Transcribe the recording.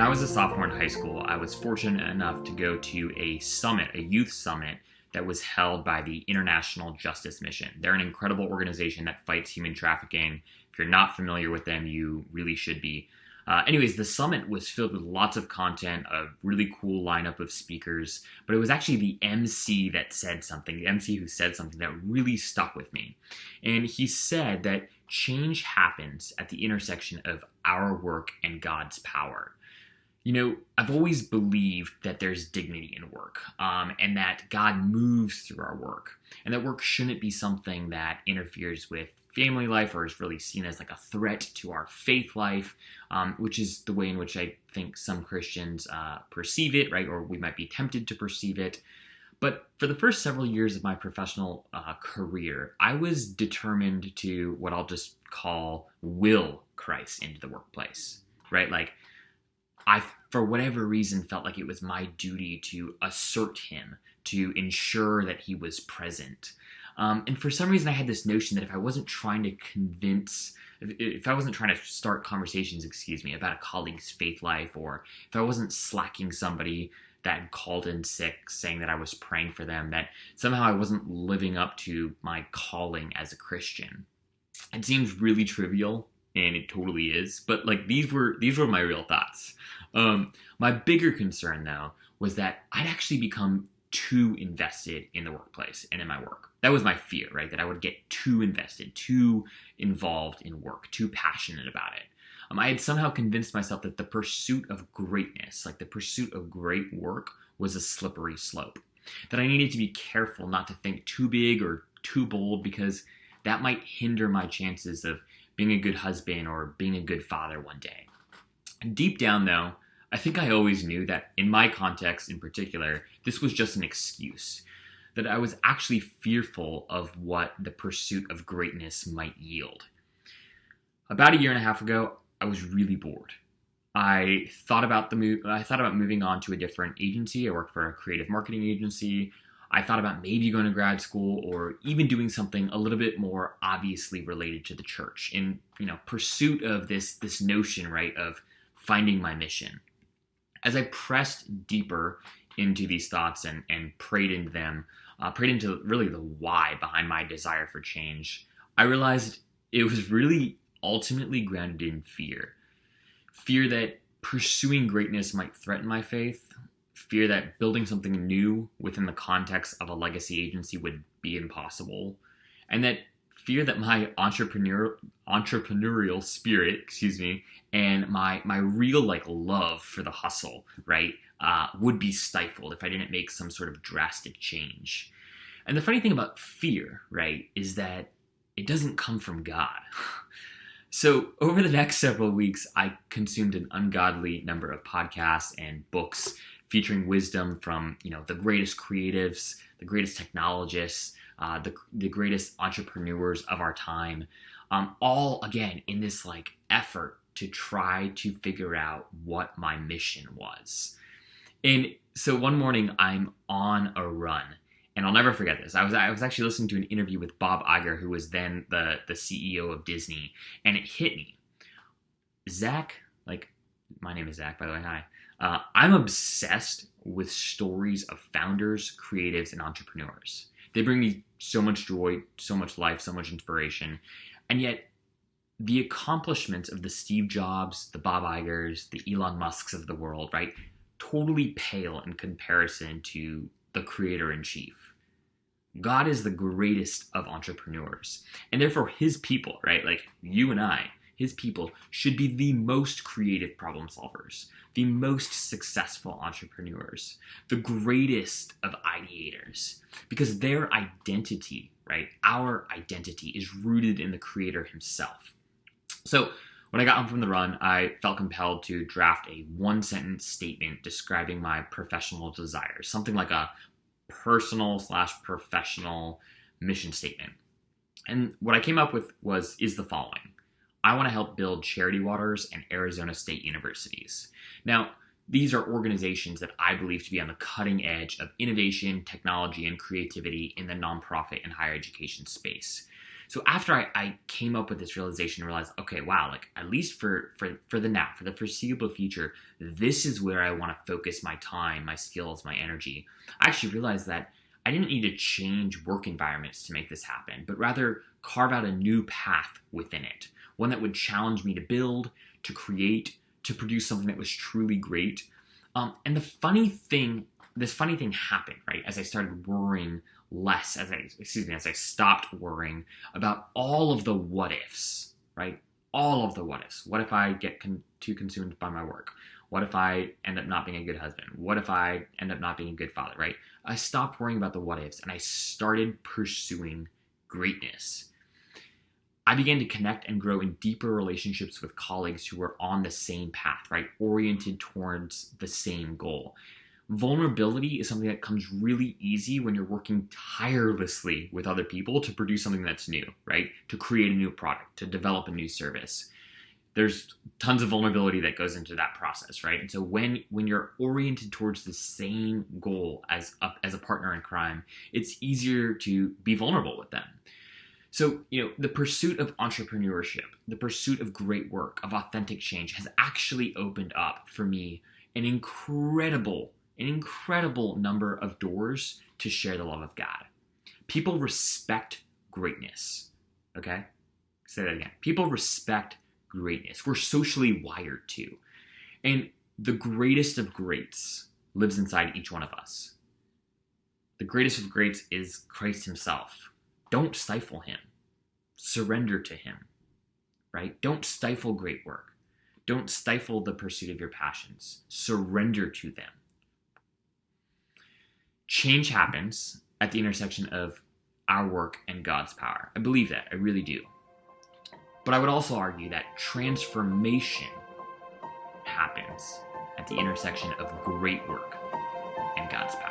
When I was a sophomore in high school, I was fortunate enough to go to a summit, a youth summit, that was held by the International Justice Mission. They're an incredible organization that fights human trafficking. If you're not familiar with them, you really should be. Anyways, the summit was filled with lots of content, a really cool lineup of speakers, but it was actually the MC that said something, the MC who said something that really stuck with me. And he said that change happens at the intersection of our work and God's power. You know, I've always believed that there's dignity in work, and that God moves through our work, and that work shouldn't be something that interferes with family life or is really seen as like a threat to our faith life, which is the way in which I think some Christians perceive it, right? Or we might be tempted to perceive it. But for the first several years of my professional career, I was determined to what I'll just call will Christ into the workplace, right? Like, I, for whatever reason, felt like it was my duty to assert him, to ensure that he was present. And for some reason, I had this notion that if I wasn't trying to if I wasn't trying to start conversations, about a colleague's faith life, or if I wasn't slacking somebody that had called in sick, saying that I was praying for them, that somehow I wasn't living up to my calling as a Christian. It seems really trivial, and it totally is, but like these were my real thoughts. My bigger concern, though, was that I'd actually become too invested in the workplace and in my work. That was my fear, right? That I would get too invested, too involved in work, too passionate about it. I had somehow convinced myself that the pursuit of greatness, like the pursuit of great work, was a slippery slope. That I needed to be careful not to think too big or too bold, because that might hinder my chances of being a good husband or being a good father one day. Deep down, though, I think I always knew that in my context in particular, this was just an excuse. That I was actually fearful of what the pursuit of greatness might yield. About a year and a half ago, I was really bored. I thought about moving on to a different agency. I worked for a creative marketing agency. I thought about maybe going to grad school or even doing something a little bit more obviously related to the church in, pursuit of this notion, right, of finding my mission. As I pressed deeper into these thoughts and prayed into them, prayed into really the why behind my desire for change, I realized it was really ultimately grounded in fear. Fear that pursuing greatness might threaten my faith, fear that building something new within the context of a legacy agency would be impossible, and that fear that my entrepreneurial spirit, and my real love for the hustle, right, would be stifled if I didn't make some sort of drastic change. And the funny thing about fear, right, is that it doesn't come from God. So over the next several weeks, I consumed an ungodly number of podcasts and books featuring wisdom from, the greatest creatives, the greatest technologists, the greatest entrepreneurs of our time, all again in this effort to try to figure out what my mission was. And so one morning I'm on a run, and I'll never forget this. I was actually listening to an interview with Bob Iger, who was then the CEO of Disney, and it hit me. Zach, my name is Zach, by the way, hi. I'm obsessed with stories of founders, creatives, and entrepreneurs. They bring me so much joy, so much life, so much inspiration. And yet, the accomplishments of the Steve Jobs, the Bob Igers, the Elon Musks of the world, right, totally pale in comparison to the creator-in-chief. God is the greatest of entrepreneurs. And therefore, his people, right, like you and I, his people, should be the most creative problem solvers, the most successful entrepreneurs, the greatest of ideators, because their identity, right, our identity is rooted in the creator himself. So when I got home from the run, I felt compelled to draft a one-sentence statement describing my professional desires, something like a personal/professional mission statement. And what I came up with is the following. I want to help build Charity Waters and Arizona State Universities. Now, these are organizations that I believe to be on the cutting edge of innovation, technology, and creativity in the nonprofit and higher education space. So after I came up with this realization and realized, okay, wow, like at least for the now, for the foreseeable future, this is where I want to focus my time, my skills, my energy. I actually realized that I didn't need to change work environments to make this happen, but rather carve out a new path within it, one that would challenge me to build, to create, to produce something that was truly great. And this funny thing happened, right? As I started worrying less, as I stopped worrying about all of the what ifs, right? All of the what ifs. What if I get too consumed by my work? What if I end up not being a good husband? What if I end up not being a good father, right? I stopped worrying about the what ifs and I started pursuing greatness. I began to connect and grow in deeper relationships with colleagues who were on the same path, right? Oriented towards the same goal. Vulnerability is something that comes really easy when you're working tirelessly with other people to produce something that's new, right? To create a new product, to develop a new service. There's tons of vulnerability that goes into that process, right? And so when you're oriented towards the same goal as a partner in crime, it's easier to be vulnerable with them. So, the pursuit of entrepreneurship, the pursuit of great work, of authentic change has actually opened up for me an incredible number of doors to share the love of God. People respect greatness, okay? Say that again. People respect greatness. We're socially wired to. And the greatest of greats lives inside each one of us. The greatest of greats is Christ himself. Don't stifle him. Surrender to him, right? Don't stifle great work. Don't stifle the pursuit of your passions. Surrender to them. Change happens at the intersection of our work and God's power. I believe that. I really do. But I would also argue that transformation happens at the intersection of great work and God's power.